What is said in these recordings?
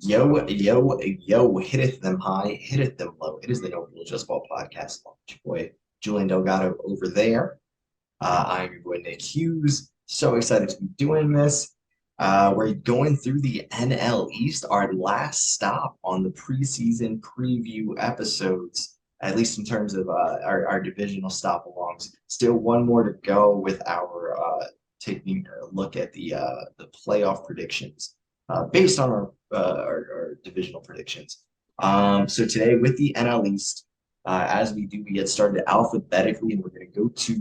Yo, hitteth them high, hitteth them low. It is the No Rule Just Ball podcast. Your boy Julian Delgado over there. I'm your boy Nick Hughes. So excited to be doing this. We're going through the NL East, our last stop on the preseason preview episodes, at least in terms of our divisional stop alongs. Still one more to go with our taking a look at the playoff predictions based on our divisional predictions. So today with the NL East, as we do, we get started alphabetically, and we're gonna go to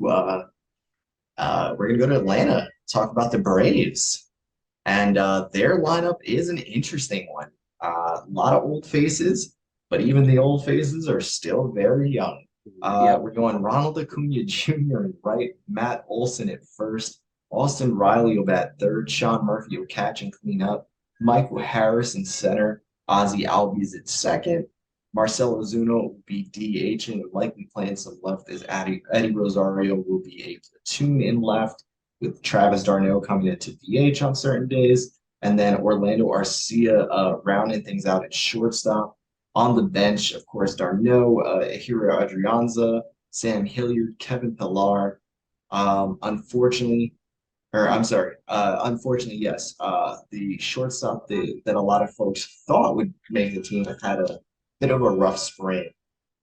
Atlanta, talk about the Braves, and their lineup is an interesting one. A lot of old faces, but even the old faces are still very young. Yep. We're going Ronald Acuna Jr. in right, Matt Olson at first, Austin Riley will bat third, Sean Murphy will catch and clean up, Michael Harris in center, Ozzy Albies at second, Marcelo Ozuna will be DH and likely playing some left as Eddie Rosario will be a platoon in left with Travis d'Arnaud coming into DH on certain days. And then Orlando Arcia rounding things out at shortstop. On the bench, of course, d'Arnaud, Hiro Adrianza, Sam Hilliard, Kevin Pillar. Unfortunately, or I'm sorry, unfortunately, yes, the shortstop that a lot of folks thought would make the team have had a bit of a rough spring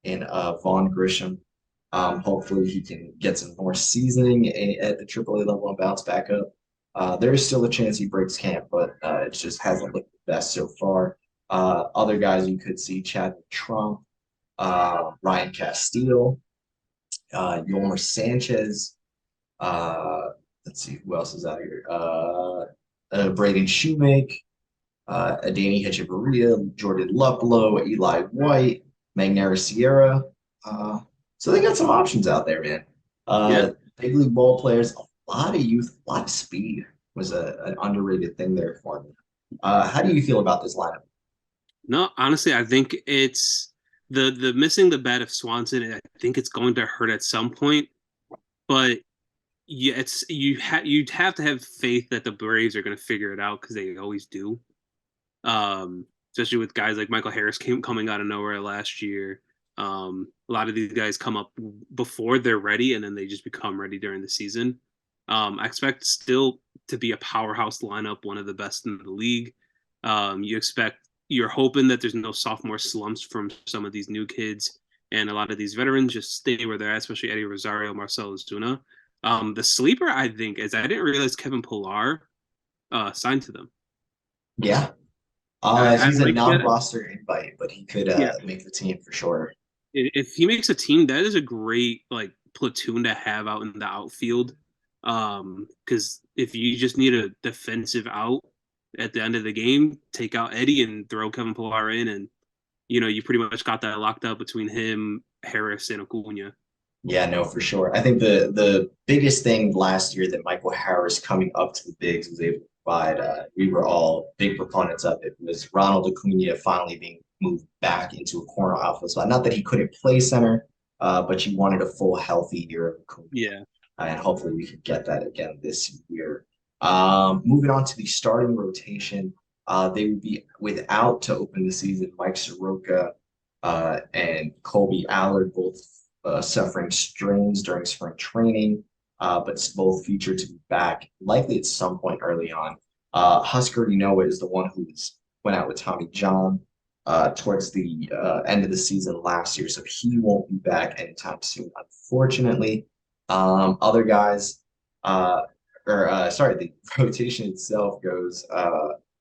in Vaughn Grisham. Hopefully, he can get some more seasoning at the AAA level and bounce back up. There is still a chance he breaks camp, but it just hasn't looked the best so far. Other guys you could see: Chadwick Trump, Ryan Castillo, Yolmer Sanchez. Uh, let's see who else is out here. Braden Shoemake, Adani Hechavarria, Jordan Luplow, Eli White, Magnera Sierra. So they got some options out there, man. Yeah. Big league ball players, a lot of youth, a lot of speed was an underrated thing there for me. How do you feel about this lineup? No, honestly, I think it's the missing the bat of Swanson. I think it's going to hurt at some point, but yeah, you'd have to have faith that the Braves are going to figure it out because they always do. Especially with guys like Michael Harris coming out of nowhere last year. A lot of these guys come up before they're ready, and then they just become ready during the season. I expect still to be a powerhouse lineup, one of the best in the league. You're hoping that there's no sophomore slumps from some of these new kids, and a lot of these veterans just stay where they're at, especially Eddie Rosario, Marcelo Zuna. The sleeper, I think, is I didn't realize Kevin Pillar signed to them. Yeah, I he's a like that. non-roster invite, but he could Yeah, make the team for sure. if he makes a team, that is a great like platoon to have out in the outfield. Because if you just need a defensive out at the end of the game, take out Eddie and throw Kevin Pillar in, and you pretty much got that locked up between him, Harris, and Acuna. Yeah, no, for sure. I think the biggest thing last year that Michael Harris coming up to the bigs was able to provide, we were all big proponents of it, was Ronald Acuna finally being moved back into a corner outfield spot. Not that he couldn't play center, but you wanted a full healthy year of Acuna, Yeah, and hopefully we could get that again this year. Moving on to the starting rotation, they would be without to open the season Mike Soroka and Colby Allard, both suffering strains during spring training, but both featured to be back likely at some point early on. Husker Ynoa is the one who's went out with Tommy John towards the end of the season last year, so he won't be back anytime soon, unfortunately. Other guys, sorry, the rotation itself goes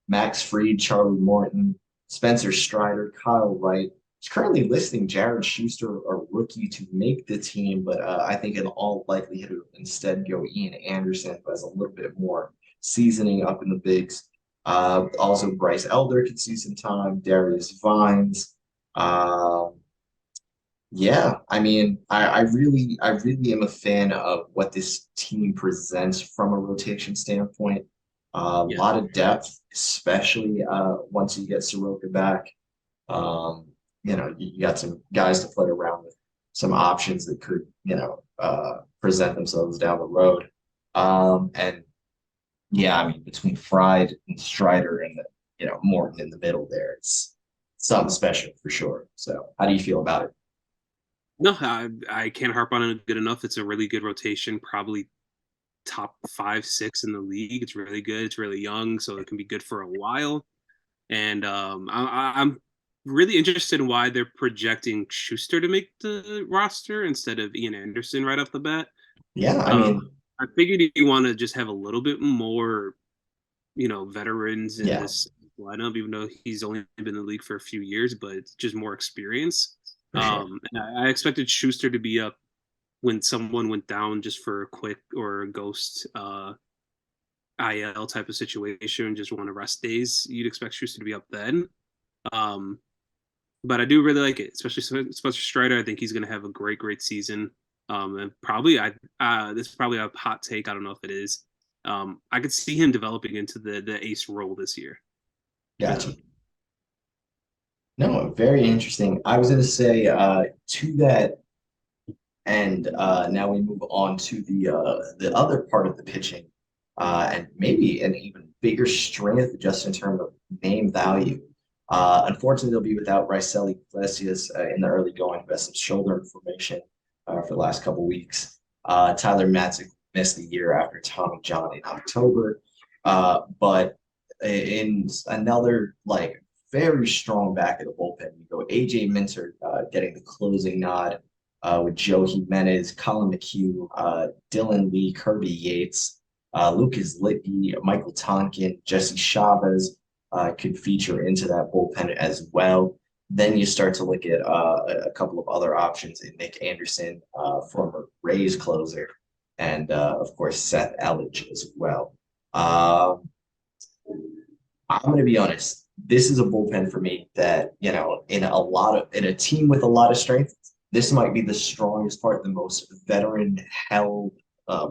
Max Fried, Charlie Morton, Spencer Strider, Kyle Wright. It's currently listing Jared Schuster, a rookie, to make the team, but I think in all likelihood it would instead go Ian Anderson, who has a little bit more seasoning up in the bigs. Also, Bryce Elder could see some time, Darius Vines. Um, yeah, I mean, I really am a fan of what this team presents from a rotation standpoint. A yeah, lot of depth, especially once you get Soroka back. Um, you got some guys to play around with, some options that could, present themselves down the road. And yeah, I mean, between Fried and Strider and Morton in the middle there. It's something special for sure. So how do you feel about it? No, I can't harp on it good enough. It's a really good rotation, probably top five, six in the league. It's really good. It's really young, so it can be good for a while. And I'm really interested in why they're projecting Schuster to make the roster instead of Ian Anderson right off the bat. Yeah, I Um, mean, I figured you want to just have a little bit more, veterans in yeah, this lineup, even though he's only been in the league for a few years, but it's just more experience. for sure. And I expected Schuster to be up when someone went down just for a quick or a ghost IL type of situation, just want to rest days. You'd expect Schuster to be up then. Um, but I do really like it, especially Spencer Strider. I think he's going to have a great, great season. And probably this is probably a hot take. I don't know if it is. I could see him developing into the ace role this year for Gotcha. them. No, very interesting. I was going to say to that end, now we move on to the other part of the pitching, and maybe an even bigger strength just in terms of name value. Unfortunately, they'll be without Raisel Iglesias in the early going, who has some shoulder inflammation for the last couple weeks. Tyler Matzik missed the year after Tommy John in October, but in another like very strong back of the bullpen, you go AJ Minter getting the closing nod with Joe Jimenez, Colin McHugh, Dylan Lee, Kirby Yates, Lucas Lippy, Michael Tonkin, Jesse Chavez could feature into that bullpen as well. Then you start to look at a couple of other options in Nick Anderson, former Rays closer, and of course Seth Elledge as well. Um, I'm going to be honest. This is a bullpen for me that, in a team with a lot of strength, this might be the strongest part, the most veteran held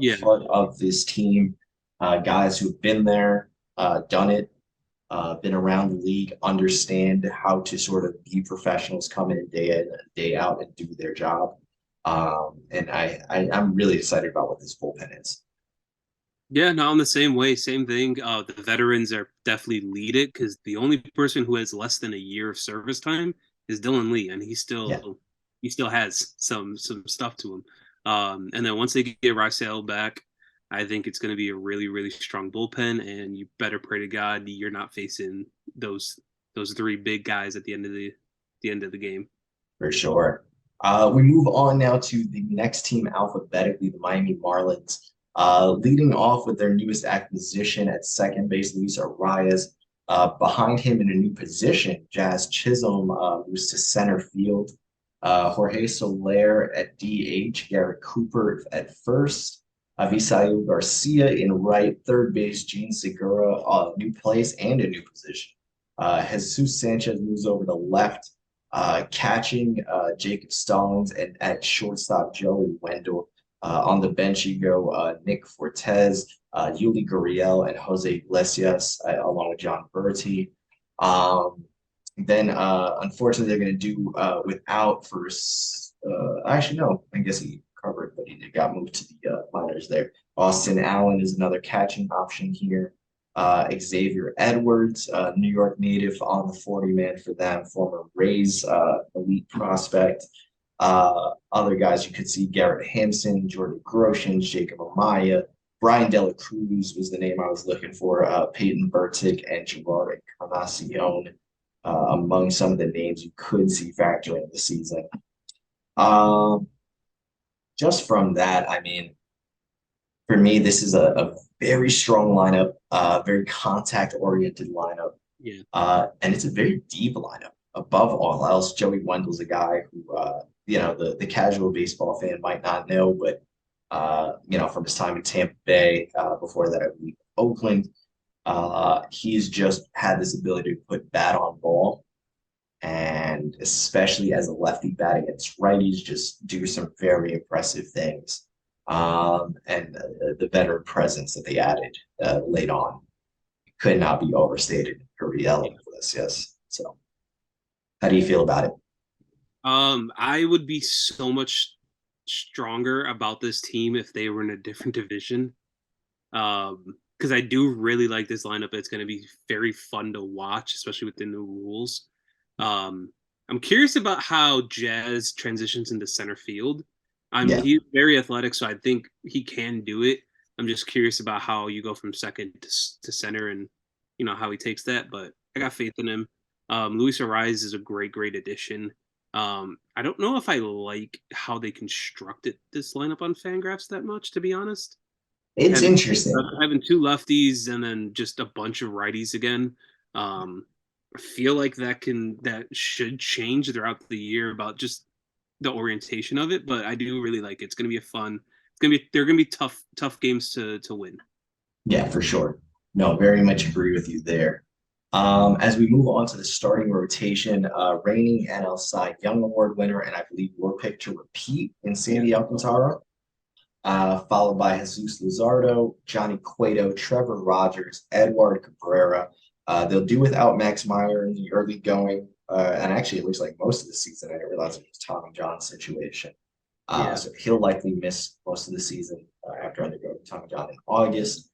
Yeah, part of this team. Guys who've been there, done it, been around the league, understand how to sort of be professionals, come in, day out, and do their job. And I'm really excited about what this bullpen is. yeah, no, I'm the same way, same thing. The veterans are definitely lead it because the only person who has less than a year of service time is Dylan Lee, and Yeah, he still has some stuff to him. And then once they get Rysale back, I think it's going to be a really really strong bullpen, and you better pray to God you're not facing those those three big guys at the end of the game. for sure. We move on now to the next team alphabetically, the Miami Marlins. Leading off with their newest acquisition at second base, Luis Arias. Behind him in a new position, Jazz Chisholm moves to center field. Jorge Soler at DH, Garrett Cooper at first, Avisail Garcia in right, third base, Gene Segura, new place and a new position. Jesus Sanchez moves over to left, catching Jacob Stallings, and at shortstop, Joey Wendell. On the bench, you go Nick Fortes, Yuli Gurriel, and Jose Iglesias, along with John Berti. Then, unfortunately, they're going to do without first. Actually, no, I guess he covered, but he got moved to the minors there. Austin Allen is another catching option here. Xavier Edwards, New York native on the 40 man for them, former Rays elite prospect. Other guys you could see Garrett Hampson, Jordan Groshans, Jacob Amaya, Brian Dela Cruz was the name I was looking for, Peyton Burtick, and Gerard Encarnacion among some of the names you could see factoring the season. Um, just from that, I mean, for me, this is a very strong lineup, very contact oriented lineup, Yeah, and it's a very deep lineup. Above all else, Joey Wendell's a guy who, the casual baseball fan might not know, but, from his time in Tampa Bay, before that, I believe Oakland, he's just had this ability to put bat on ball, and especially as a lefty batting against righties, just do some very impressive things. And the veteran presence that they added late on could not be overstated for Riel yeah. and Iglesias. So, how do you feel about it? I would be so much stronger about this team if they were in a different division. because I do really like this lineup. It's going to be very fun to watch, especially with the new rules. Um, I'm curious about how Jazz transitions into center field. Yeah, He's very athletic, so I think he can do it. I'm just curious about how you go from second to center and how he takes that. But I got faith in him. Luis Ariz is a great addition. I don't know if I like how they constructed this lineup on Fangraphs that much, to be honest. it's Having interesting. having two lefties and then just a bunch of righties again. Um, I feel like that should change throughout the year about just the orientation of it, but I do really like it. It's gonna be a fun. They're gonna be tough games to win. Yeah, for sure. No, very much agree with you there. As we move on to the starting rotation, reigning NL Cy Young Award winner, and I believe your pick to repeat in Yeah, Sandy Alcantara, followed by Jesus Luzardo, Johnny Cueto, Trevor Rogers, Edward Cabrera. They'll do without Max Meyer in the early going, and actually it looks like most of the season. I didn't realize it was Tommy John's situation. yeah, So he'll likely miss most of the season after undergoing Tommy John in August.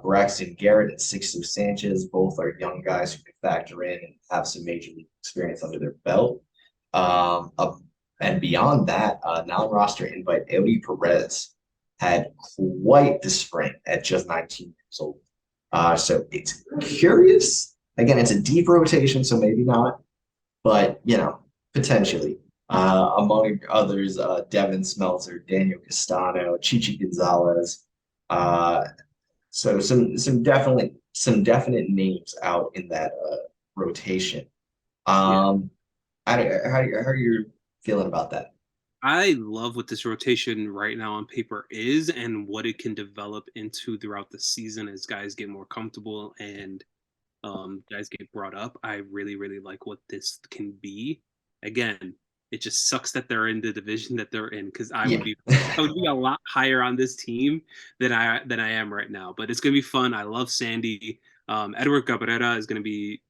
Braxton Garrett and Sixto Sanchez, both are young guys who can factor in and have some major league experience under their belt. Um, uh, and beyond that, non-roster invite Eddie Perez had quite the spring at just 19 years old. So it's curious. Again, it's a deep rotation, so maybe not, but potentially. Among others, Devin Smeltzer, Daniel Castano, Chichi Gonzalez. Uh, so some definite names out in that rotation. yeah. How are you feeling about that? I love what this rotation right now on paper is and what it can develop into throughout the season as guys get more comfortable and guys get brought up. I really like what this can be. Again, it just sucks that they're in the division that they're in because Yeah, I would be a lot higher on this team than I am right now. But it's gonna be fun. I love Sandy. Edward Cabrera is gonna be.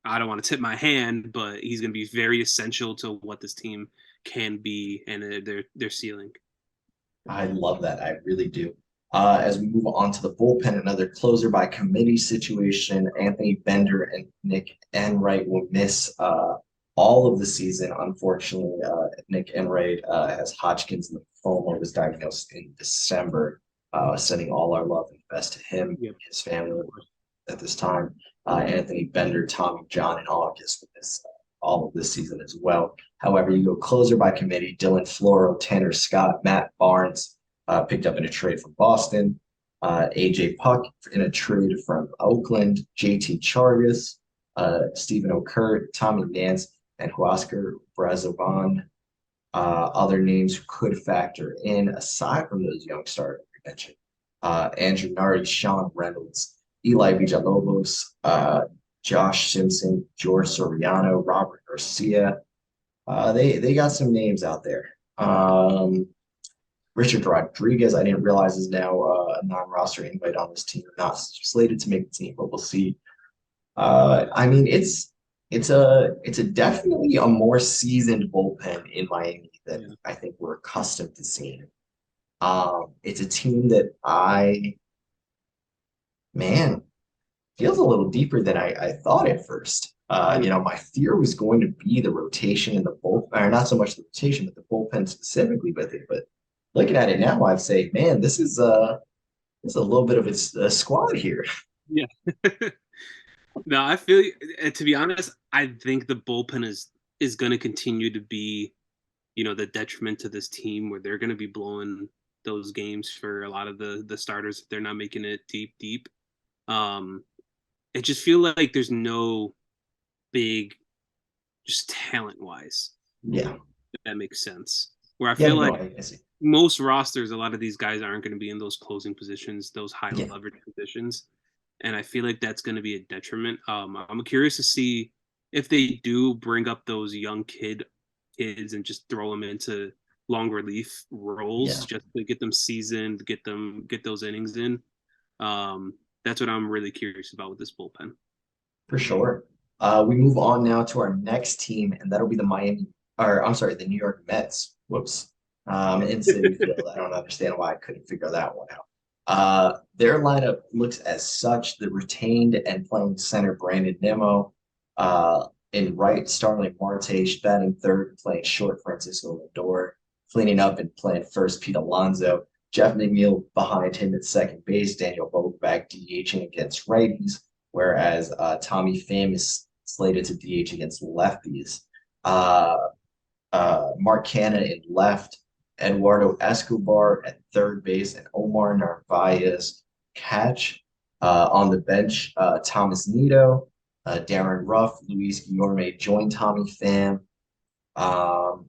I don't want to tip my hand, but he's gonna be very essential to what this team can be and their ceiling. I love that. I really do. As we move on to the bullpen, another closer by committee situation. Anthony Bender and Nick Enright will miss all of the season. Unfortunately, Nick Enright has Hodgkin's lymphoma, was diagnosed in December. Sending all our love and best to him and Yep, his of family course. at this time. Anthony Bender, Tommy John in August with this all of this season as well. However, you go closer by committee: Dylan Floro, Tanner Scott, Matt Barnes, picked up in a trade from Boston. AJ Puck in a trade from Oakland. JT Chargas, Stephen O'Kurt, Tommy Nance, and Huascar Brazovan. Other names who could factor in aside from those young starters we mentioned: Andrew Nardi, Sean Reynolds, Eli Villalobos, Josh Simpson, George Soriano, Robert Garcia. They got some names out there. Richard Rodriguez, I didn't realize is now a non-roster invite on this team, not slated to make the team, but we'll see. I mean, it's a definitely a more seasoned bullpen in Miami than Yeah. I think we're accustomed to seeing. It's a team that man, feels a little deeper than I thought at first. Yeah. My fear was going to be the rotation in the bullpen, or not so much the rotation, but the bullpen specifically with it. But looking at it now, I'd say, man, this is a little bit of a squad here. Yeah. No, I feel to be honest, I think the bullpen is going to continue to be, the detriment to this team where they're going to be blowing those games for a lot of the starters if they're not making it deep. Um, I just feel like there's no big just talent wise, Yeah, if that makes sense. Where I yeah, feel no, like I see. most rosters, a lot of these guys aren't going to be in those closing positions, those high Yeah, leverage positions, and I feel like that's going to be a detriment. I'm curious to see if they do bring up those young kids and just throw them into long relief roles yeah, just to get them seasoned, get those innings in. That's what I'm really curious about with this bullpen. for sure. We move on now to our next team, and that'll be the Miami, or I'm sorry, the New York Mets. Whoops. In City Field. I don't understand why I couldn't figure that one out. Their lineup looks as such. The retained and playing center Brandon Nimmo, in right Starling Marte, batting third, playing short Francisco Lindor, cleaning up and playing first Pete Alonso. Jeff McNeil behind him at second base. Daniel Vogelbach DHing against righties, whereas Tommy Pham is slated to DH against lefties. Uh, Mark Canna in left, Eduardo Escobar at third base, and Omar Narvaez catch. On the bench, Thomas Nito, Darren Ruff, Luis Guillorme join Tommy Pham. Um,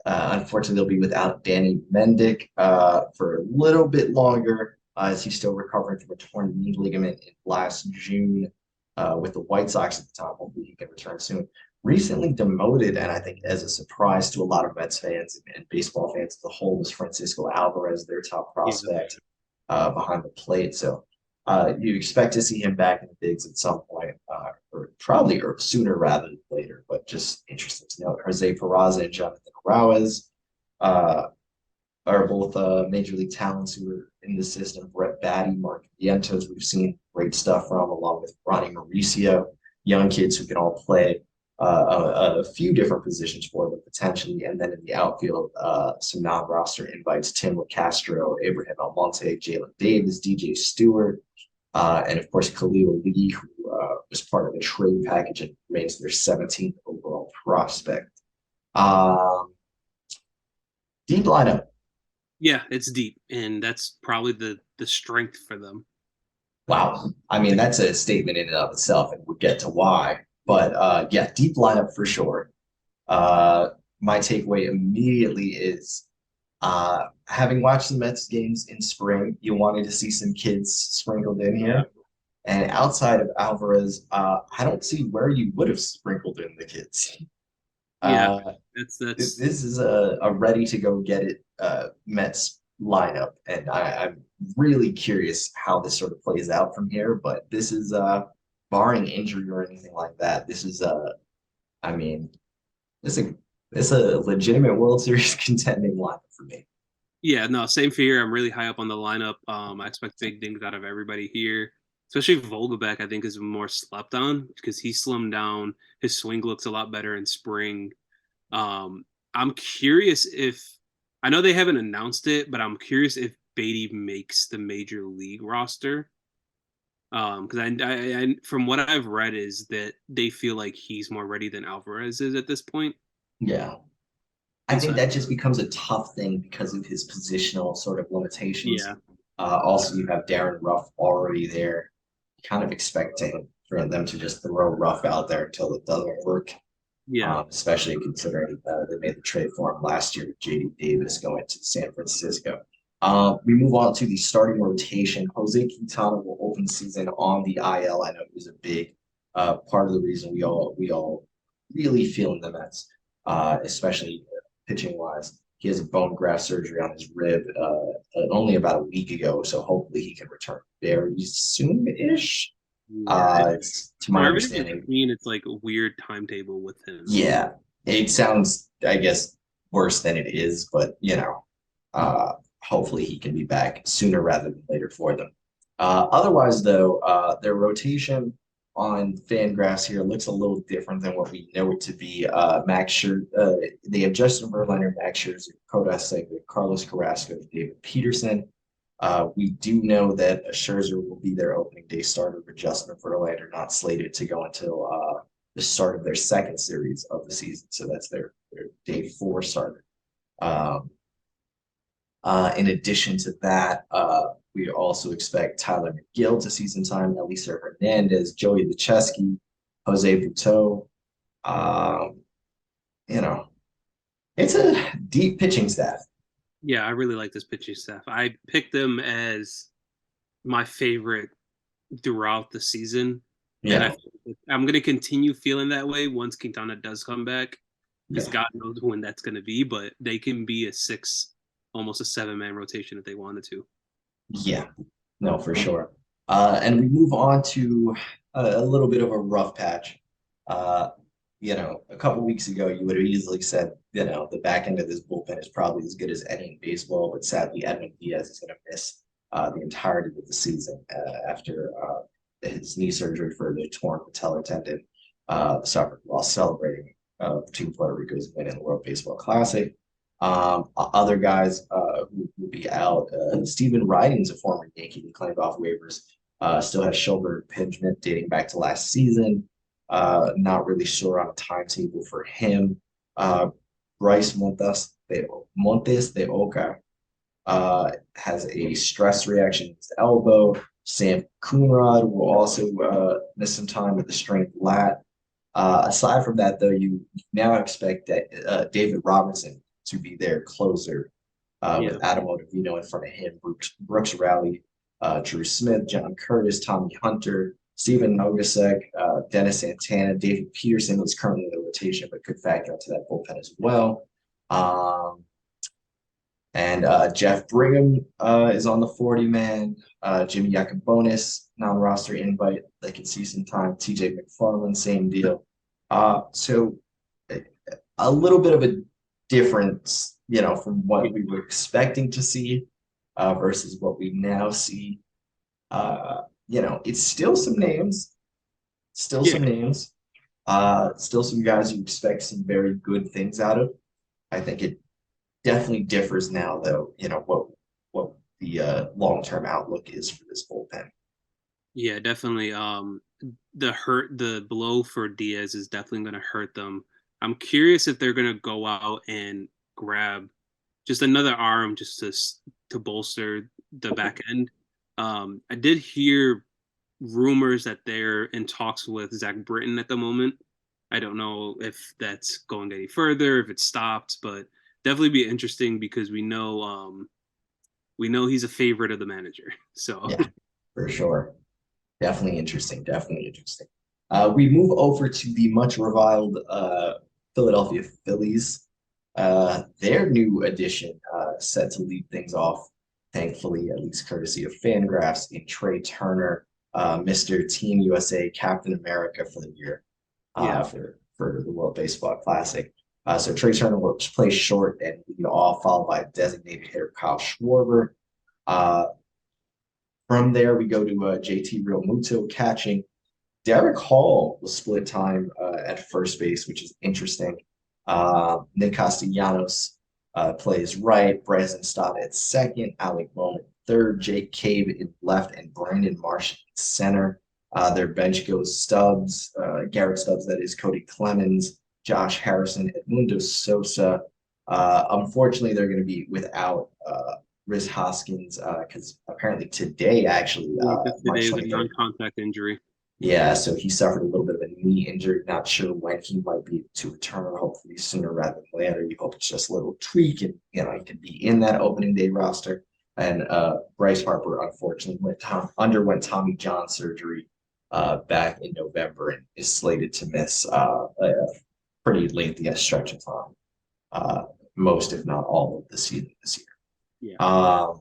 Unfortunately, they'll be without Danny Mendick for a little bit longer as he's still recovering from a torn knee ligament in last June with the White Sox at the time. Hopefully, he can return soon. Recently demoted, and I think as a surprise to a lot of Mets fans and baseball fans as a whole, was Francisco Alvarez, their top Yeah. prospect behind the plate. So you expect to see him back in the bigs at some point, or probably or sooner rather than later. But just interesting to note, Jose Peraza and Jonathan Arauez uh, are both major league talents who are in the system. Brett Batty, Mark Vientos, we've seen great stuff from, along with Ronnie Mauricio, young kids who can all play a few different positions for them potentially. And then in the outfield, some non-roster invites: Tim Castro, Abraham Almonte, Jalen Davis, DJ Stewart, and of course Khalil Lee, who was part of the trade package and remains their 17th overall prospect. Um, Deep lineup. Yeah, it's deep, and that's probably the strength for them. Wow. I mean, that's a statement in and of itself, and we'll get to why. But yeah, deep lineup for sure. Uh, my takeaway immediately is having watched the Mets games in spring, you wanted to see some kids sprinkled in here. And outside of Alvarez, I don't see where you would have sprinkled in the kids. Yeah, Uh, that's this is a ready to go get it Mets lineup, and I'm really curious how this sort of plays out from here. But this is barring injury or anything like that. This is I mean, this is it's a legitimate World Series contending lineup for me. yeah, no, same for here. I'm really high up on the lineup. I expect big things out of everybody here. Especially Vogelback, I think is more slept on because he slimmed down. His swing looks a lot better in spring. Um, I'm curious if I know they haven't announced it, but I'm curious if Beatty makes the major league roster. Because from what I've read is that they feel like he's more ready than Alvarez is at this point. Yeah. I And think so, that just becomes a tough thing because of his positional sort of limitations. yeah, Also, you have Darren Ruff already there, kind of expecting for them to just throw Ruff out there until it doesn't work. yeah, Especially considering they made the trade for him last year with JD Davis going to San Francisco. We move on to the starting rotation. Jose Quintana will open season on the IL. I know he was a big part of the reason we all really feel in the Mets, especially pitching wise. He has a bone graft surgery on his rib only about a week ago, so hopefully he can return very soon-ish. yeah. It's to my From everything I've understanding. seen, it's like a weird timetable with him. Yeah, it sounds, I guess, worse than it is, but hopefully he can be back sooner rather than later for them. Otherwise, though, their rotation on Fangraphs here looks a little different than what we know it to be. Max Scherzer, they have Justin Verlander, Max Scherzer, Kodai Senga, Carlos Carrasco, David Peterson. We do know that Scherzer will be their opening day starter, but Justin Verlander not slated to go until the start of their second series of the season. So that's their day four starter. Um, in addition to that, we also expect Tyler McGill to see some time, Elisa Hernandez, Joey Lucheski, Jose Buteau. Um, you know, it's a deep pitching staff. Yeah, I really like this pitching staff. I picked them as my favorite throughout the season, and Yeah, I'm going to continue feeling that way once Quintana does come back, because yeah, God knows when that's going to be. But they can be a six, almost a seven-man rotation if they wanted to. yeah. No, for sure. And we move on to a little bit of a rough patch. Uh, a couple weeks ago, you would have easily said, the back end of this bullpen is probably as good as any in baseball, but sadly, Edwin Diaz is going to miss the entirety of the season after his knee surgery for the torn patellar tendon suffered while celebrating Team Puerto Rico's win in the World Baseball Classic. Other guys who will be out. Stephen Riding's a former Yankee who claimed off waivers. Still has shoulder impingement dating back to last season. Not really sure on a timetable for him. Bryce Montes de Oca has a stress reaction in his elbow. Sam Coonrod will also miss some time with the strained lat. Aside from that, though, you now expect that David Robertson to be their closer Yeah. with Adam Ottavino in front of him, Brooks Rowley, Drew Smith, John Curtis, Tommy Hunter, Stephen Nogasek, Dennis Santana, David Peterson is currently in the rotation, but could factor into that bullpen as well. And Jeff Brigham is on the 40 man. Jimmy Yacobonis, non roster invite. They can see some time. TJ McFarland, same deal. So a little bit of a difference, from what we were expecting to see versus what we now see. It's still some names, still Yeah. some names, still some guys you expect some very good things out of. I think it definitely differs now, though, what the long-term outlook is for this bullpen. Yeah, definitely. The blow for Diaz is definitely going to hurt them. I'm curious if they're going to go out and grab just another arm just to bolster the back end. I did hear rumors that they're in talks with Zach Britton at the moment. I don't know if that's going any further, if it's stopped, but definitely be interesting because we know he's a favorite of the manager. So Yeah, for sure. Definitely interesting. Definitely interesting. We move over to the much reviled Philadelphia Phillies. Their new addition set to lead things off, thankfully, at least courtesy of Fangraphs, in Trey Turner, Mr. Team USA Captain America for the year yeah, for the World Baseball Classic. So Trey Turner will play short and lead off, followed by designated hitter Kyle Schwarber. Uh, from there, we go to JT Realmuto catching. Derek Hall will split time at first base, which is interesting. Nick Castellanos plays right. Bryson Stott at second. Alec Bowman third. Jake Cave in left, and Brandon Marsh in center. Their bench goes Stubbs, Garrett Stubbs, that is, Cody Clemens, Josh Harrison, Edmundo Sosa. Unfortunately, they're going to be without Rhys Hoskins because apparently today, actually, today March was a 23rd. non-contact injury. Yeah, so he suffered a little bit of a knee injury. Not sure when he might be able to return. Hopefully sooner rather than later. You hope it's just a little tweak, and he can be in that opening day roster. And Bryce Harper unfortunately underwent Tommy John surgery back in November and is slated to miss a pretty lengthy stretch of time, most if not all of the season this year. Yeah,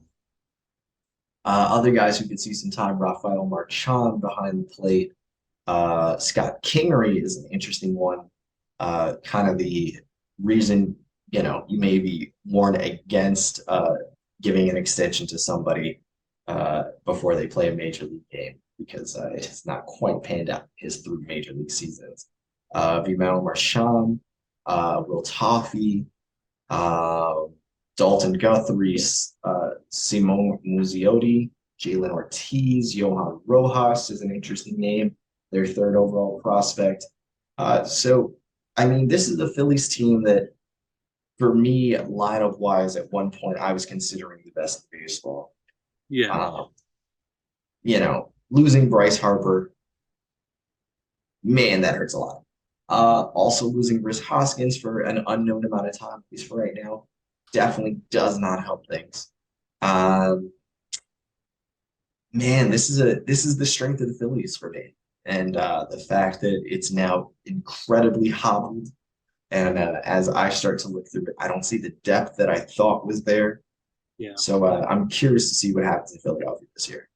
Other guys who could see some time: Rafael Marchand behind the plate. Scott Kingery is an interesting one. Kind of the reason, you may be warned against giving an extension to somebody before they play a major league game because it has not quite panned out his 3 major league seasons. Vimal Marchand, Will Toffee, uh, Dalton Guthrie, Simone Muzziotti, Jalen Ortiz, Johan Rojas is an interesting name, their third overall prospect. So, I mean, this is the Phillies team that, for me, lineup wise, at one point, I was considering the best in baseball. yeah, Um, losing Bryce Harper, man, that hurts a lot. Also losing Rhys Hoskins for an unknown amount of time, at least for right now, definitely does not help things. Um, man, this is the strength of the Phillies for me, and the fact that it's now incredibly hobbled. And as I start to look through it, I don't see the depth that I thought was there. yeah. So I'm curious to see what happens in Philadelphia this year.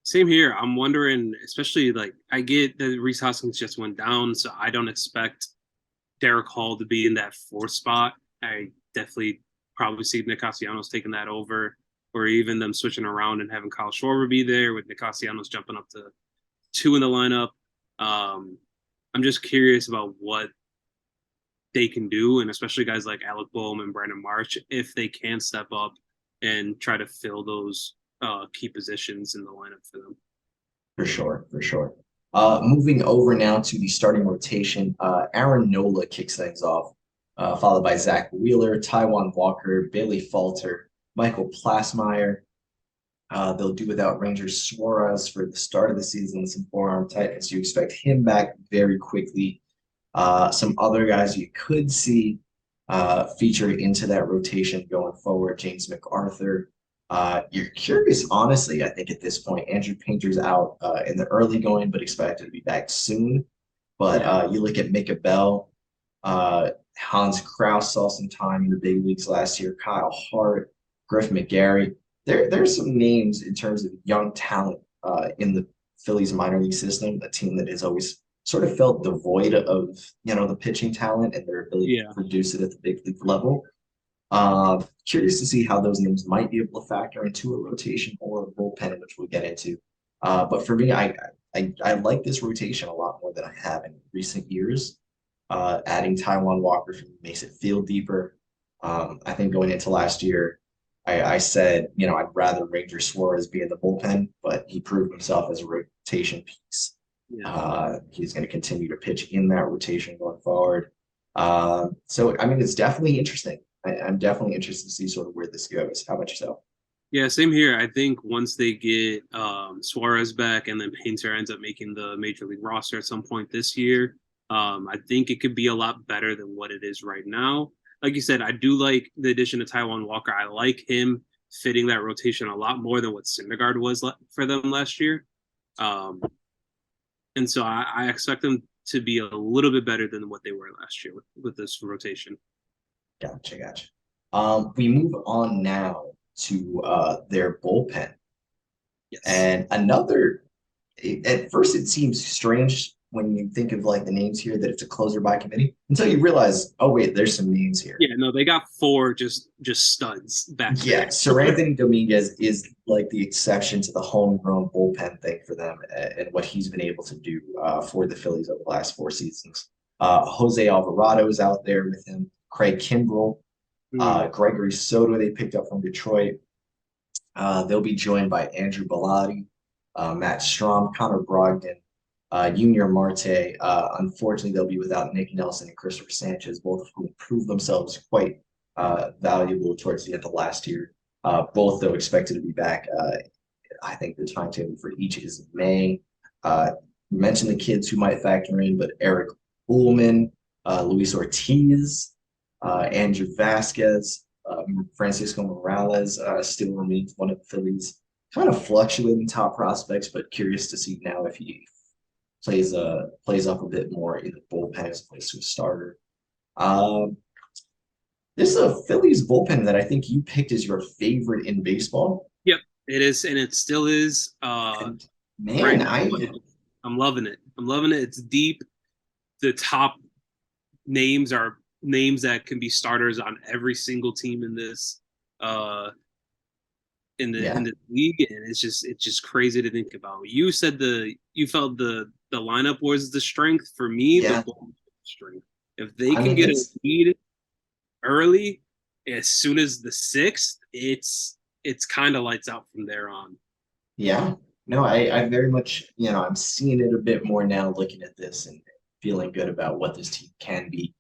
Same here. I'm wondering, especially like I get that Rhys Hoskins just went down, so I don't expect Derek Hall to be in that fourth spot. I definitely probably see Nick Castellanos taking that over. or even them switching around and having Kyle Schwarber be there with Nick Castellanos jumping up to two in the lineup. I'm just curious about what they can do, and especially guys like Alec Boehm and Brandon March, if they can step up and try to fill those key positions in the lineup for them. For sure, for sure. Moving over now to the starting rotation, Aaron Nola kicks things off, followed by Zach Wheeler, Taiwan Walker, Bailey Falter, Michael Plasmeyer. They'll do without Ranger Suarez for the start of the season, some forearm tightness. You expect him back very quickly. Some other guys you could see featured into that rotation going forward, James MacArthur. You're curious, honestly, I think at this point, Andrew Painter's out in the early going, but expected to be back soon. But Yeah, you look at Micah Bell, Hans Kraus saw some time in the big leagues last year, Kyle Hart, Griff McGarry. There's some names in terms of young talent in the Phillies minor league system, a team that has always sort of felt devoid of the pitching talent and their ability to yeah, produce it at the big league level. Curious to see how those names might be able to factor into a rotation or a bullpen, which we'll get into. But for me, I like this rotation a lot more than I have in recent years. Adding Taiwan Walker makes it feel deeper. I think going into last year, I said, I'd rather Ranger Suarez be in the bullpen, but he proved himself as a rotation piece. yeah. He's going to continue to pitch in that rotation going forward. So, I mean, it's definitely interesting. I'm definitely interested to see sort of where this goes. How about yourself? Yeah, same here. I think once they get Suarez back and then Painter ends up making the major league roster at some point this year, I think it could be a lot better than what it is right now. Like you said, I do like the addition of Taiwan Walker. I like him fitting that rotation a lot more than what Syndergaard was for them last year. Um, and so I expect them to be a little bit better than what they were last year with this rotation. Gotcha, gotcha. We move on now to their bullpen. Yes. And at first it seems strange when you think of like the names here that it's a closer by committee until you realize, oh wait, there's some names here. Yeah, no, they got four just studs back Yeah, there. Sir Anthony Dominguez is like the exception to the homegrown bullpen thing for them and what he's been able to do for the Phillies over the last 4 seasons. Jose Alvarado is out there with him. Craig Kimbrell, Mm, Gregory Soto they picked up from Detroit. They'll be joined by Andrew Bellotti, Matt Strom, Connor Brogdon, Junior Marte. Unfortunately, they'll be without Nick Nelson and Christopher Sanchez, both of whom proved themselves quite valuable towards the end of last year. Both, though, expected to be back. I think the timetable for each is May. You mentioned the kids who might factor in, but Eric Ullman, Luis Ortiz, Andrew Vasquez, Francisco Morales still remains one of the Phillies' kind of fluctuating top prospects, but curious to see now if he plays up a bit more in the bullpen as opposed to a starter. Um, this is a Phillies bullpen that I think you picked as your favorite in baseball. yep, it is, and it still is. And Right man, now, I'm loving it. I'm loving it. It's deep. The top names are names that can be starters on every single team in this uh in yeah, the league, and it's just crazy to think about. You felt the lineup was the strength. For me, the yeah. bullpen was the strength. If they I can mean, get a it's lead early, as soon as the sixth, it's kind of lights out from there on. yeah. No, I very much, I'm seeing it a bit more now looking at this and feeling good about what this team can be.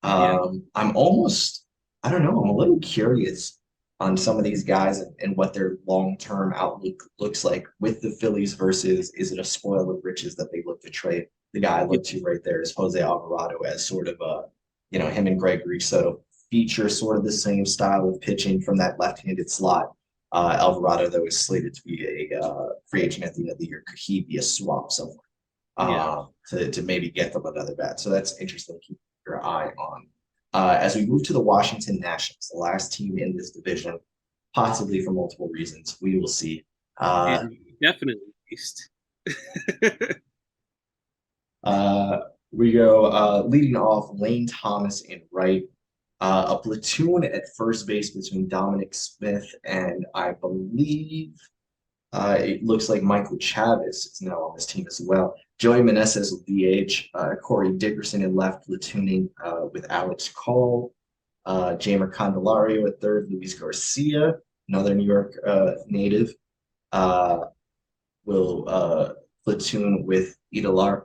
Yeah, I'm almost, I don't know, I'm a little curious on some of these guys and what their long-term outlook looks like with the Phillies versus is it a spoil of riches that they look to trade? The guy I yeah, look to right there is Jose Alvarado as sort of him and Gregory Soto feature sort of the same style of pitching from that left-handed slot. Alvarado, though, is slated to be a free agent at the end of the year. Could he be a swap somewhere yeah. to maybe get them another bat? So that's interesting to keep your eye on. As we move to the Washington Nationals, the last team in this division, possibly for multiple reasons, we will see. Uh, And definitely East. uh, we go leading off Lane Thomas in right. A platoon at first base between Dominic Smith and I believe it looks like Michael Chavis is now on this team as well. Joey Meneses will DH. Corey Dickerson in left platooning with Alex Call. Jamer Candelario at third. Luis Garcia, another New York native, uh, will platoon with Ildemaro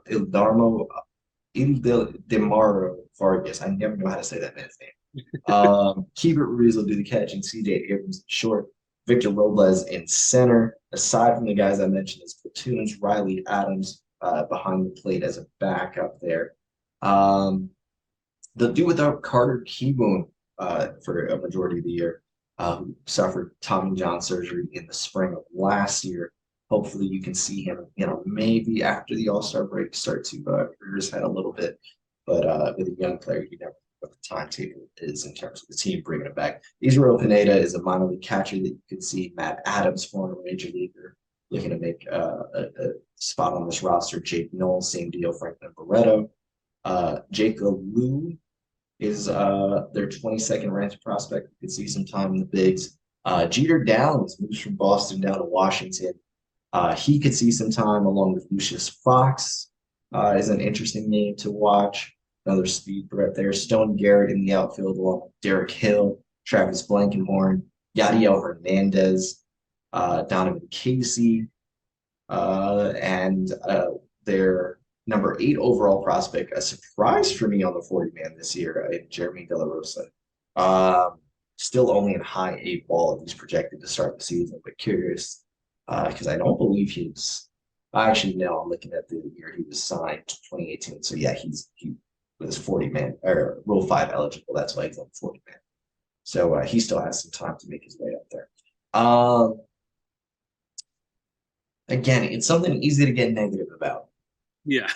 Vargas. I never know how to say that man's name. Keibert Ruiz will do the catch, and CJ Abrams in short. Victor Robles in center. Aside from the guys I mentioned as platoons, Riley Adams behind the plate as a backup there. They'll do without Carter Keyboom for a majority of the year, who suffered Tommy John surgery in the spring of last year. Hopefully, you can see him, maybe after the All-Star break, start to rear his head a little bit. But with a young player, you never know what the timetable is in terms of the team bringing it back. Israel Pineda is a minor league catcher that you could see. Matt Adams, former major leaguer, looking to make a spot on this roster. Jake Knoll, same deal. Franklin Barreto. Jacob Liu is their 22nd ranked prospect. You could see some time in the bigs. Jeter Downs moves from Boston down to Washington. He could see some time along with Lucius Fox. Is an interesting name to watch. Another speed threat there. Stone Garrett in the outfield along with Derek Hill, Travis Blankenhorn, Yadiel Hernandez, Donovan Casey, and their number 8 overall prospect, a surprise for me on the 40-man this year, Jeremy De La Rosa. Still only in high 8 ball, and he's projected to start the season, but curious because I don't believe actually, no, I'm looking at the year he was signed, 2018. So yeah, he was 40-man or Rule 5 eligible. That's why he's on 40-man. So he still has some time to make his way up there. Again, it's something easy to get negative about. Yeah,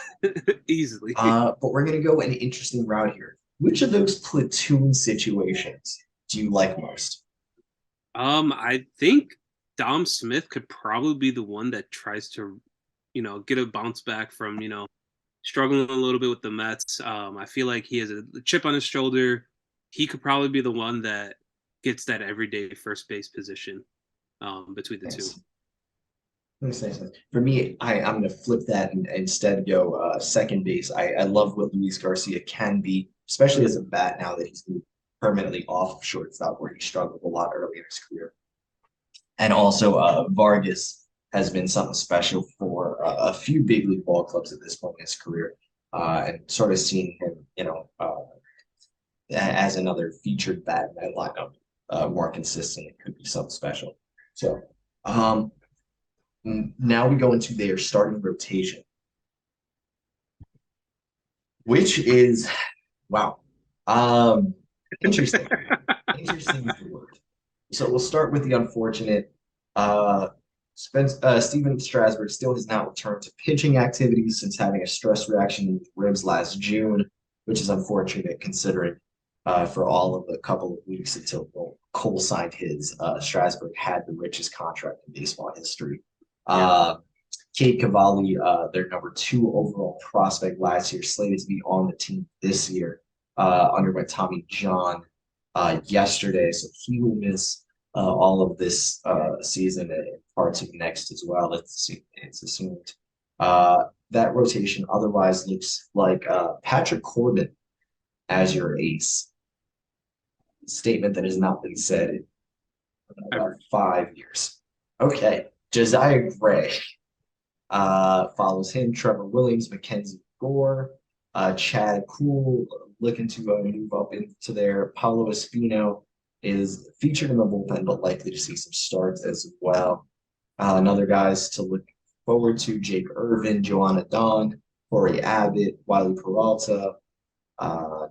easily. But we're going to go an interesting route here. Which of those platoon situations do you like most? I think Dom Smith could probably be the one that tries to, get a bounce back from, struggling a little bit with the Mets. I feel like he has a chip on his shoulder. He could probably be the one that gets that everyday first base position between the two. Nice. Nice. For me, I'm going to flip that and instead go second base. I love what Luis Garcia can be, especially as a bat now that he's moved permanently off of shortstop where he struggled a lot early in his career. And also, Vargas has been something special for a few big league ball clubs at this point in his career, and sort of seeing him, as another featured bat in that lineup more consistently could be something special. So, now we go into their starting rotation, which is wow, interesting. Interesting is the word. So we'll start with the unfortunate. Steven Strasburg still has not returned to pitching activities since having a stress reaction in his ribs last June, which is unfortunate considering for all of the couple of weeks until Cole signed his, Strasburg had the richest contract in baseball history. Kate Cavalli, their number 2 overall prospect last year, slated to be on the team this year, underwent Tommy John yesterday, so he will miss all of this season and parts of next as well. It's assumed. That rotation otherwise looks like Patrick Corbin as your ace. Statement that has not been said in about 5 years. Okay, Josiah Gray follows him. Trevor Williams, Mackenzie Gore, Chad Kuhl looking to move up into there. Paulo Espino is featured in the bullpen, but likely to see some starts as well. Another guys to look forward to: Jake Irvin, Joanna Don, Corey Abbott, Wiley Peralta,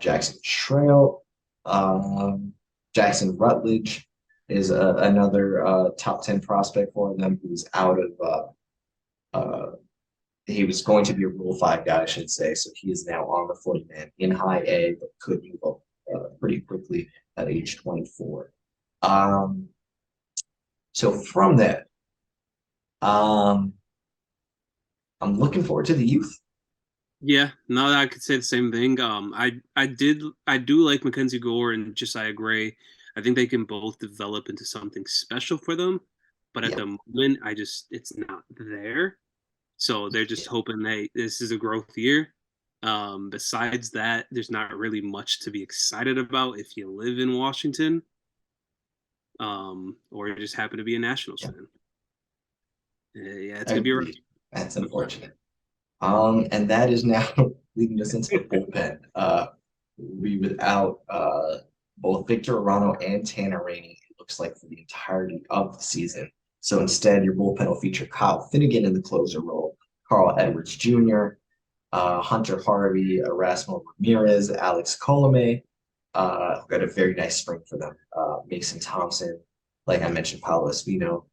Jackson Trail, Jackson Rutledge is another top 10 prospect for them who's out of he was going to be a Rule 5 guy, I should say, so he is now on the 40-man in high A, but could move up pretty quickly at age 24. So from that, I'm looking forward to the youth. Yeah, no, I could say the same thing. I do like Mackenzie Gore and Josiah Gray. I think they can both develop into something special for them, but at Yeah, the moment, it's not there. So they're just yeah, hoping they this is a growth year. Besides that, there's not really much to be excited about if you live in Washington, or you just happen to be a Nationals yeah. fan. Yeah, it's gonna be rough. Agreed. That's unfortunate. And that is now leading us into the bullpen. We without both Victor Arano and Tanner Rainey, it looks like for the entirety of the season. So instead, your bullpen will feature Kyle Finnegan in the closer role, Carl Edwards Jr., Hunter Harvey, Erasmo Ramirez, Alex Colome. Who had a very nice spring for them. Mason Thompson, like I mentioned, Paulo Espino.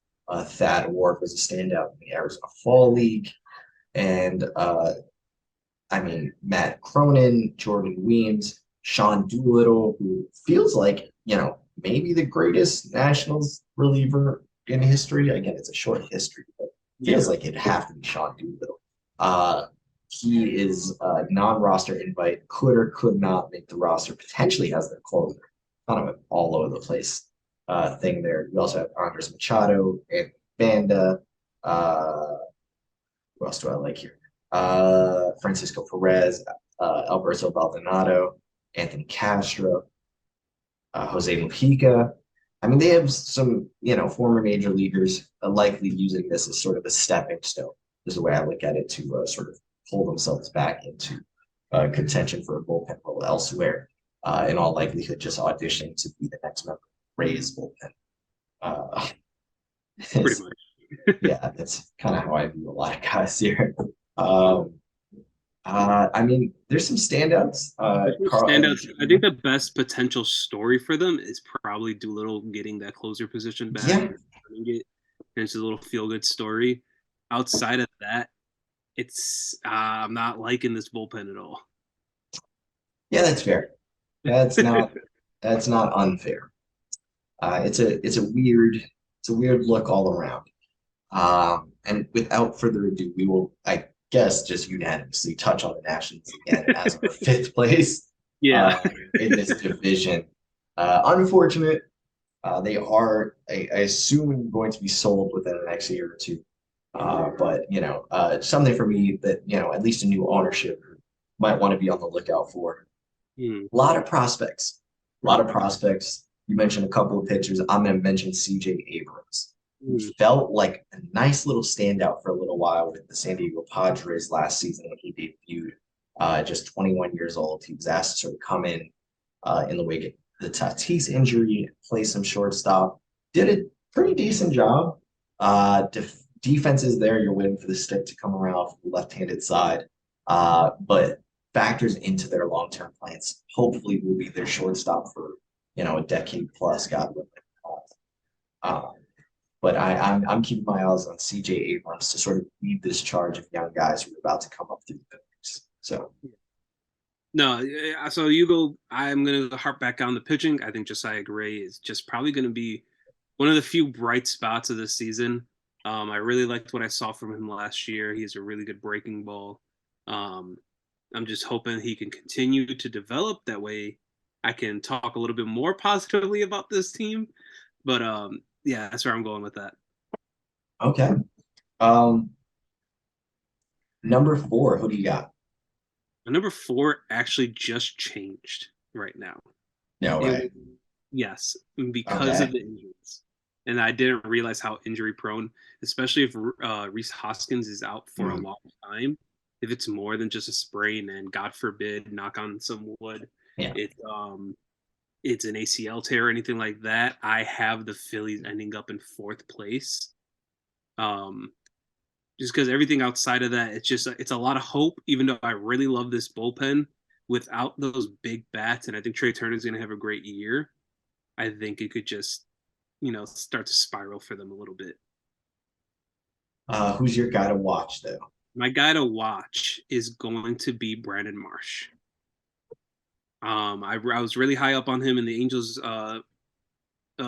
Thad Ward was a standout in the Arizona Fall League. And I mean, Matt Cronin, Jordan Weems, Sean Doolittle, who feels like, maybe the greatest Nationals reliever in history. Again, it's a short history, but feels Yeah, like it'd have to be Sean Doolittle. Uh, he is a non-roster invite, could or could not make the roster, potentially has their closer. Kind of an all over the place thing there. You also have Andres Machado and Banda. Uh, who else do I like here? Francisco Perez, Alberto Baldonado, Anthony Castro, Jose Mujica. I mean, they have some, former major leaguers likely using this as sort of a stepping stone. Is the way I look at it to sort of pull themselves back into contention for a bullpen role elsewhere. In all likelihood, just auditioning to be the next member of Rays bullpen. Uh, pretty it's, much. yeah, that's kind of how I view a lot of guys here. Um, I mean, there's some standouts. There's no Carl Edwards standouts. I think Jr. the best potential story for them is probably Doolittle getting that closer position back Yeah, and earning it. And it's a little feel good story. Outside of that, it's I'm not liking this bullpen at all. yeah, that's fair. That's not that's not unfair. It's a weird look all around. And without further ado, we will, I guess, just unanimously touch on the Nationals again as our fifth place Yeah. in this division. Unfortunate. They are, I assume, going to be sold within the next year or two. But something for me that at least a new ownership might want to be on the lookout for. Hmm. A lot of prospects, a lot of prospects. You mentioned a couple of pitchers. I'm going to mention C.J. Abrams, who Hmm. felt like a nice little standout for a little while with the San Diego Padres last season when he debuted. Just 21 years old, he was asked to sort of come in the wake of the Tatis injury, play some shortstop. Did a pretty decent job. Defense is there. You're waiting for the stick to come around from the left-handed side. But factors into their long-term plans. Hopefully, will be their shortstop for a decade plus. God willing. Um, but I'm keeping my eyes on C.J. Abrams to sort of lead this charge of young guys who are about to come up through the ranks. So No, so you go. I'm going to harp back on the pitching. I think Josiah Gray is just probably going to be one of the few bright spots of this season. I really liked what I saw from him last year. He's a really good breaking ball. Um, I'm just hoping he can continue to develop. That way, I can talk a little bit more positively about this team. But yeah, that's where I'm going with that. okay. Um, number four, who do you got? My number four actually just changed right now. No It way. was, yes, because of Okay. the injuries. And I didn't realize how injury prone, especially if Reese Hoskins is out for a Mm, long time. If it's more than just a sprain, and God forbid, knock on some wood, yeah. it it's an ACL tear or anything like that. I have the Phillies ending up in fourth place. Um, just because everything outside of that, it's a lot of hope. Even though I really love this bullpen, without those big bats, and I think Trey Turner's going to have a great year. I think it could just start to spiral for them a little bit. Who's your guy to watch though? My guy to watch is going to be Brandon Marsh. I was really high up on him in the Angels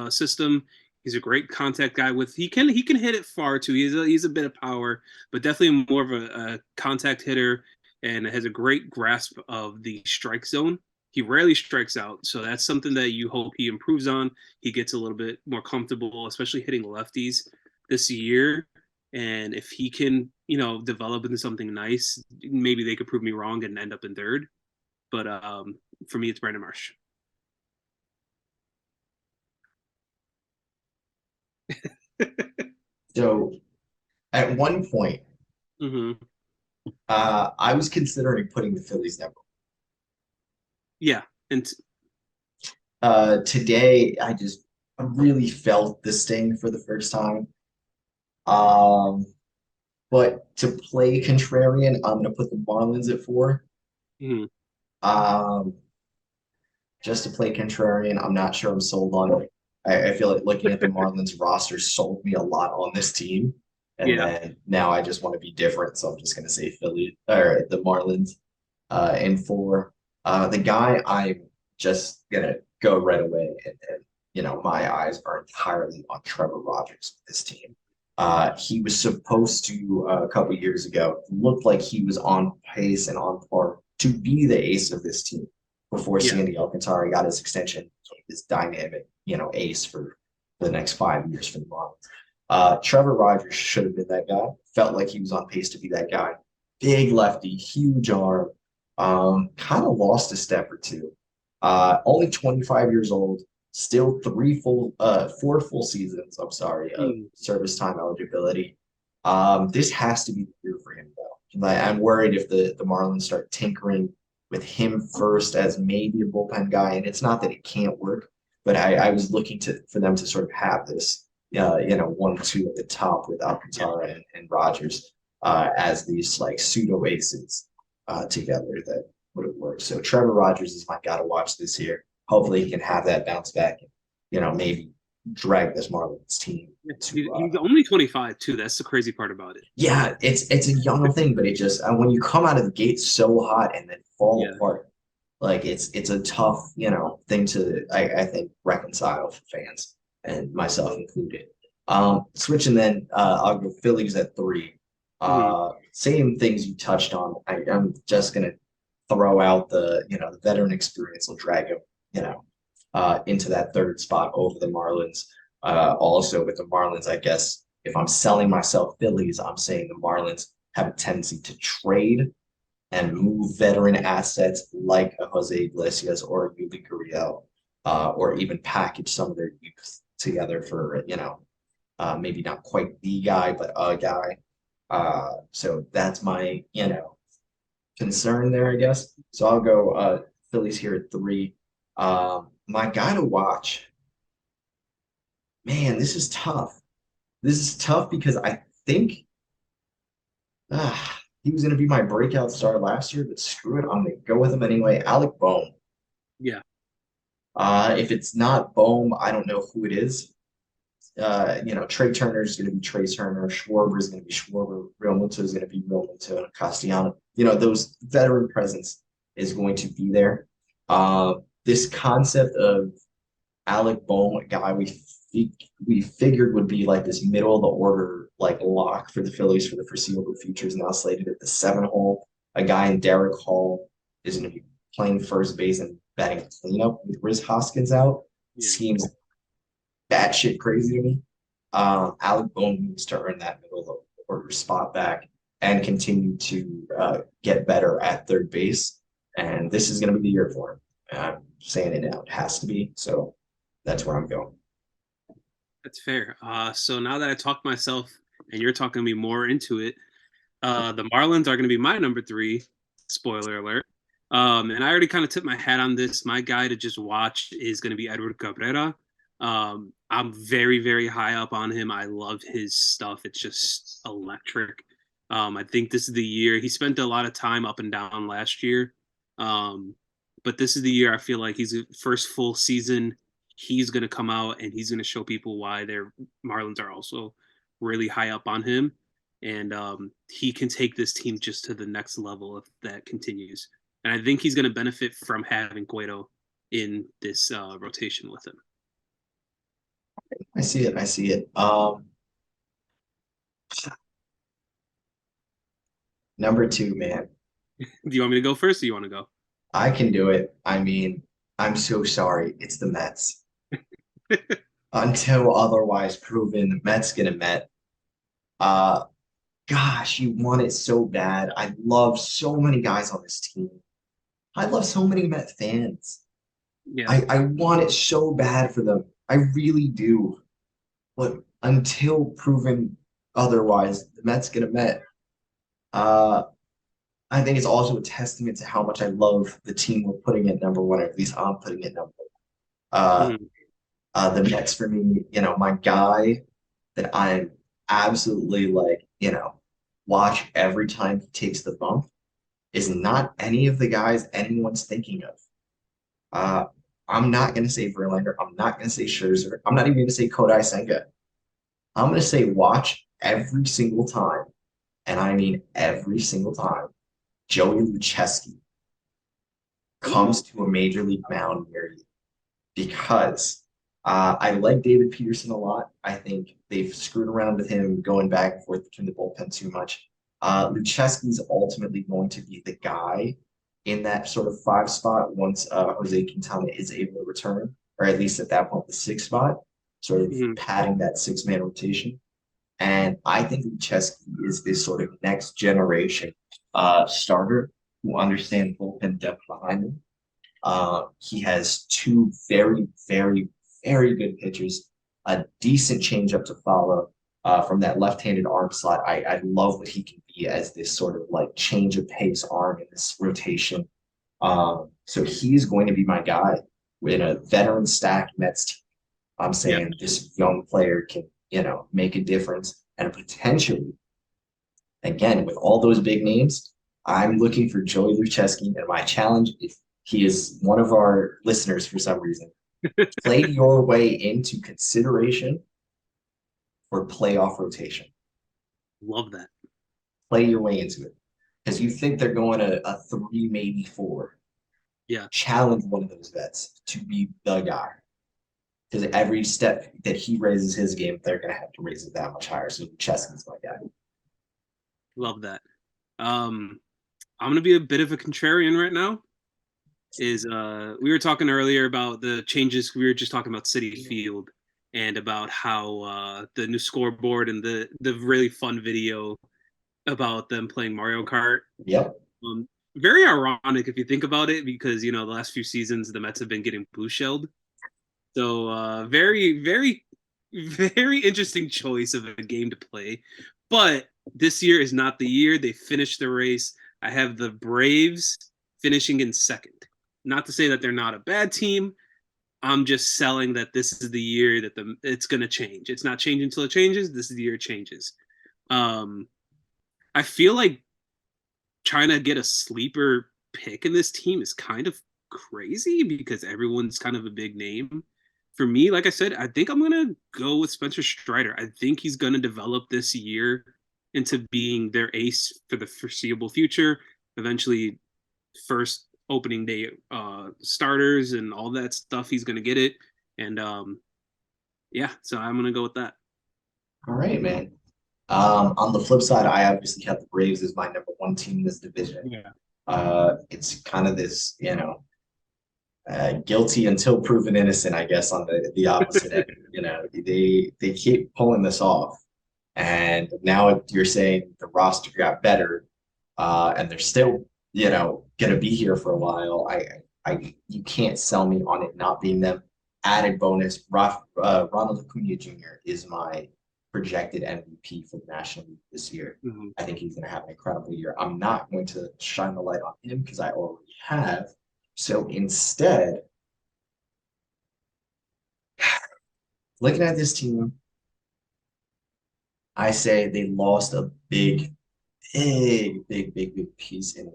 system. He's a great contact guy. With he can hit it far too. He's a bit of power, but definitely more of a contact hitter. and has a great grasp of the strike zone. He rarely strikes out, so that's something that you hope he improves on. He gets a little bit more comfortable, especially hitting lefties this year. And if he can, develop into something nice, maybe they could prove me wrong and end up in third. But for me, it's Brandon Marsh. So at one point, Hmm. I was considering putting the Phillies number. Yeah, and Today, I really felt the sting for the first time. Um, but to play contrarian, I'm gonna put the Marlins at 4. mhm, Um, just to play contrarian, I'm not sure I'm sold on it. I feel like looking at the Marlins roster sold me a lot on this team, and yeah, then now I just want to be different, so I'm just gonna say Philly or the Marlins in 4. The guy I'm just gonna go right away, and my eyes are entirely on Trevor Rogers with this team. He was supposed to a couple years ago looked like he was on pace and on par to be the ace of this team before yeah, Sandy Alcantara got his extension, this dynamic, ace for the next 5 years for the Marlins. Trevor Rogers should have been that guy. Felt like he was on pace to be that guy. Big lefty, huge arm. Kind of lost a step or two. Only 25 years old, still 4 full seasons, I'm sorry, of mm, service time eligibility. This has to be the year for him, though. I'm worried if the Marlins start tinkering with him first as maybe a bullpen guy, and it's not that it can't work, but I was looking for them to sort of have this, 1-2 at the top with yeah. Alcantara and Rogers as these like pseudo aces together that would have worked. So Trevor Rogers is my guy to watch this year. Hopefully, he can have that bounce back and maybe drag this Marlins team to He's only 25 too. That's the crazy part about it. yeah, it's a young thing, but it just when you come out of the gate so hot and then fall Yeah. apart, like it's a tough, thing to I think reconcile for fans and myself included. Switching then, I'll go Phillies at 3. Mhm. Same things you touched on. I'm just gonna throw out the veteran experience will drag him, into that third spot over the Marlins. Also with the Marlins, I guess if I'm selling myself Phillies, I'm saying the Marlins have a tendency to trade and move veteran assets like a Jose Iglesias or a Yuli Gurriel, or even package some of their youth together for, maybe not quite the guy, but a guy. So that's my, concern there, I guess. So I'll go Phillies here at 3. My guy to watch, man, this is tough. This is tough because I think he was going to be my breakout star last year, but screw it, I'm going to go with him anyway. Alec Bohm. Yeah. If it's not Bohm, I don't know who it is. Trey Turner is going to be Trey Turner. Schwarber is going to be Schwarber. Real Muto is going to be Real Muto. And Castellano. Those veteran presence is going to be there. This concept of Alec Bohm, a guy we figured would be like this middle of the order like lock for the Phillies for the foreseeable future is now slated at the 7 hole. A guy in Derek Hall is going to be playing first base and batting cleanup with Riz Hoskins out. Yeah. Seems batshit crazy to me. Alec Bohm needs to earn that middle of the order spot back and continue to get better at third base. And this is going to be the year for him. I'm saying it now. It has to be. So that's where I'm going. That's fair. So now that I talked myself and you're talking me more into it, the Marlins are going to be my number three. Spoiler alert. And I already kind of tipped my hat on this. My guy to just watch is going to be Edward Cabrera. I'm very, very high up on him. I love his stuff. It's just electric. I think this is the year he spent a lot of time up and down last year. Um, but this is the year I feel like he's first full season. He's going to come out and he's going to show people why their Marlins are also really high up on him, and he can take this team just to the next level if that continues. And I think he's going to benefit from having Cueto in this rotation with him. I see it. I see it. Number 2, man. Do you want me to go first, or do you want to go? I can do it. I mean, I'm so sorry. It's the Mets. Until otherwise proven, the Mets get a Met. Uh, Gosh, you want it so bad. I love so many guys on this team. I love so many Met fans. Yeah. I want it so bad for them. I really do. But until proven otherwise, the Mets get a Met. Uh, I think it's also a testament to how much I love the team we're putting at number one, or at least I'm putting it number one. Uh, Mhm. the Mets for me, my guy that I'm absolutely like, watch every time he takes the bump is not any of the guys anyone's thinking of. Uh, I'm not going to say Verlander. I'm not going to say Scherzer. I'm not even going to say Kodai Senga. I'm going to say watch every single time, and I mean every single time, Joey Luchesky comes Ooh. to a major league mound near you because I like David Peterson a lot. I think they've screwed around with him going back and forth between the bullpen too much. Luchesky's ultimately going to be the guy in that sort of five spot once Jose Quintana is able to return, or at least at that point, the six spot, sort of Mhm. padding that six-man rotation. And I think Luchesky is this sort of next generation starter who understands bullpen depth behind him. He has two very, very, very good pitchers, a decent changeup to follow from that left-handed arm slot. I love what he can be as this sort of like change of pace arm in this rotation. So he's going to be my guy with a veteran stacked Mets team. I'm Yeah. saying this young player can, make a difference and potentially, again, with all those big names, I'm looking for Joey Luchesky, and my challenge, if he is one of our listeners for some reason, play your way into consideration for playoff rotation. Love that. Play your way into it. Because you think they're going a three, maybe four. Yeah. Challenge one of those vets to be the guy. Because every step that he raises his game, they're going to have to raise it that much higher. So Luchesky's my guy. Love that. Um, I'm gonna be a bit of a contrarian right now. Is We were talking earlier about the changes. We were just talking about City Field and about how the new scoreboard and the really fun video about them playing Mario Kart. Yep. Um, Very ironic if you think about it, because the last few seasons the Mets have been getting blue shelled. So very, very, very interesting choice of a game to play. But this year is not the year. They finished the race. I have the Braves finishing in second. Not to say that they're not a bad team. I'm just selling that this is the year that it's going to change. It's not changing until it changes. This is the year it changes. Um, I feel like trying to get a sleeper pick in this team is kind of crazy because everyone's kind of a big name. For me, like I said, I think I'm gonna go with Spencer Strider. I think he's gonna develop this year into being their ace for the foreseeable future. Eventually, first opening day starters and all that stuff, he's gonna get it. And yeah, so I'm gonna go with that. All right, man. On the flip side, I obviously have the Braves as my number one team in this division. Yeah. It's kind of this, guilty until proven innocent, I guess, on the opposite end. They keep pulling this off, and now you're saying the roster got better, and they're still, gonna be here for a while. You can't sell me on it not being them. Added bonus, Ronald Acuna Jr. is my projected MVP for the National League this year. Mhm. I think he's going to have an incredible year. I'm not going to shine the light on him because I already have. So instead, looking at this team, I say they lost a big piece in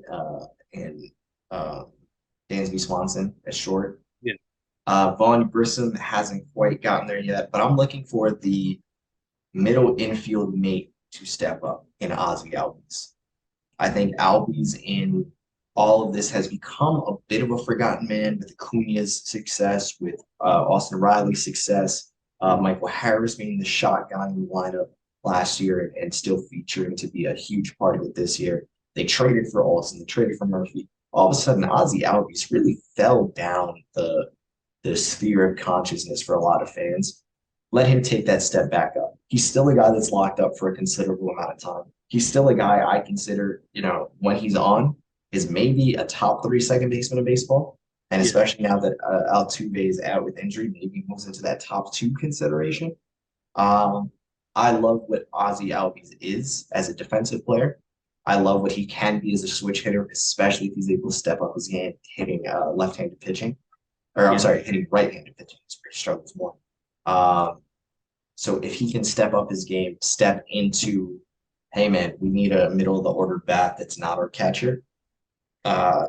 Dansby Swanson at short. Yeah. Vaughn Grissom hasn't quite gotten there yet, but I'm looking for the middle infield mate to step up in Ozzy Albies. I think Albies in all of this has become a bit of a forgotten man with Acuna's success, with Austin Riley's success, Michael Harris being the shotgun in the lineup last year and still featuring to be a huge part of it this year. They traded for Olsen, they traded for Murphy. All of a sudden, Ozzy Albies really fell down the sphere of consciousness for a lot of fans. Let him take that step back up. He's still a guy that's locked up for a considerable amount of time. He's still a guy I consider, when he's on, is maybe a top three second baseman in baseball. And Yeah. especially now that Altuve is out with injury, maybe moves into that top two consideration. Um, I love what Ozzy Albies is as a defensive player. I love what he can be as a switch hitter, especially if he's able to step up his game hitting left-handed pitching. Or I'm Yeah. sorry, hitting right-handed pitching. He struggles more. Um, so if he can step up his game, step into, hey man, we need a middle of the order bat that's not our catcher. Uh,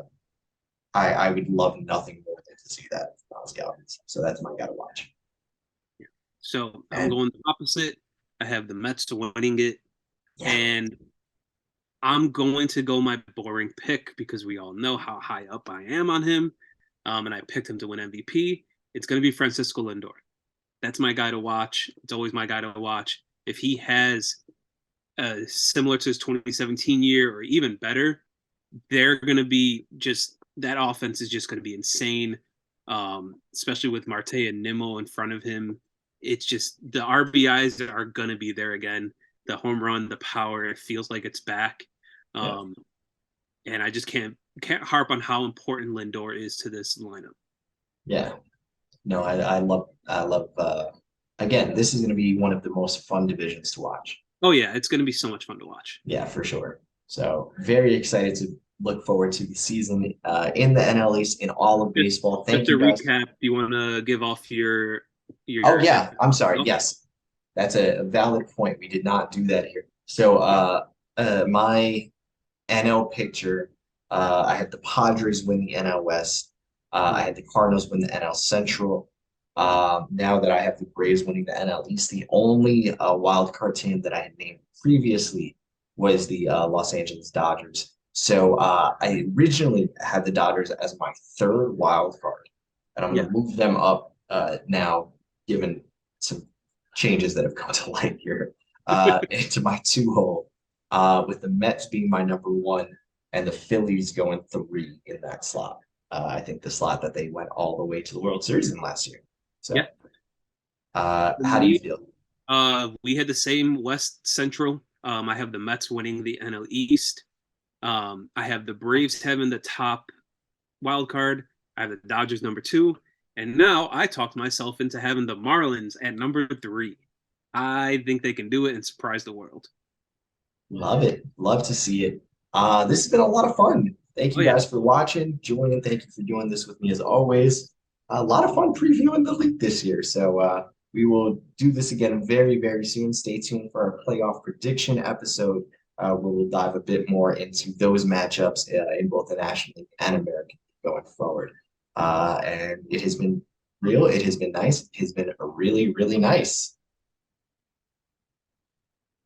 I would love nothing more than to see that from Ozzy Albies. So that's my guy to watch. So I'm And going the opposite. I have the Mets winning it, yeah, and I'm going to go my boring pick because we all know how high up I am on him, and I picked him to win MVP. It's going to be Francisco Lindor. That's my guy to watch. It's always my guy to watch. If he has similar to his 2017 year or even better, they're going to be just that offense is just going to be insane, especially with Marte and Nimmo in front of him. It's just the RBIs are going to be there again. The home run, the power, it feels like it's back. yeah, Um, and I just can't harp on how important Lindor is to this lineup. yeah. No, I love again, this is gonna be one of the most fun divisions to watch. Oh yeah, it's going to be so much fun to watch. Yeah, for sure. So very excited to look forward to the season in the NL East in all of Just baseball. just Thank to you guys. recap, do you want to give off Oh your yeah, I'm sorry. oh, Yes, that's a valid point. We did not do that here. So my NL picture, I had the Padres win the NL West. I had the Cardinals win the NL Central. Now that I have the Braves winning the NL East, the only wild card team that I had named previously was the Los Angeles Dodgers. So I originally had the Dodgers as my third wild card, and I'm going yeah. to move them up now, given some changes that have come to light here, into my two hole with the Mets being my number one and the Phillies going three in that slot. I think the slot that they went all the way to the World Series in last year. Yeah. So, For how do you me, feel? we had the same West Central. I have the Mets winning the NL East. I have the Braves having the top wild card. I have the Dodgers number two. And now I talked myself into having the Marlins at number three. I think they can do it and surprise the world. Love it. Love to see it. This has been a lot of fun. Thank Oh you yeah. guys for watching. Julian, thank you for doing this with me as always. A lot of fun previewing the league this year. So we will do this again very, very soon. Stay tuned for our playoff prediction episode, where we'll dive a bit more into those matchups in both the National League and American League going forward. And it has been real. It has been nice. It has been really, really nice.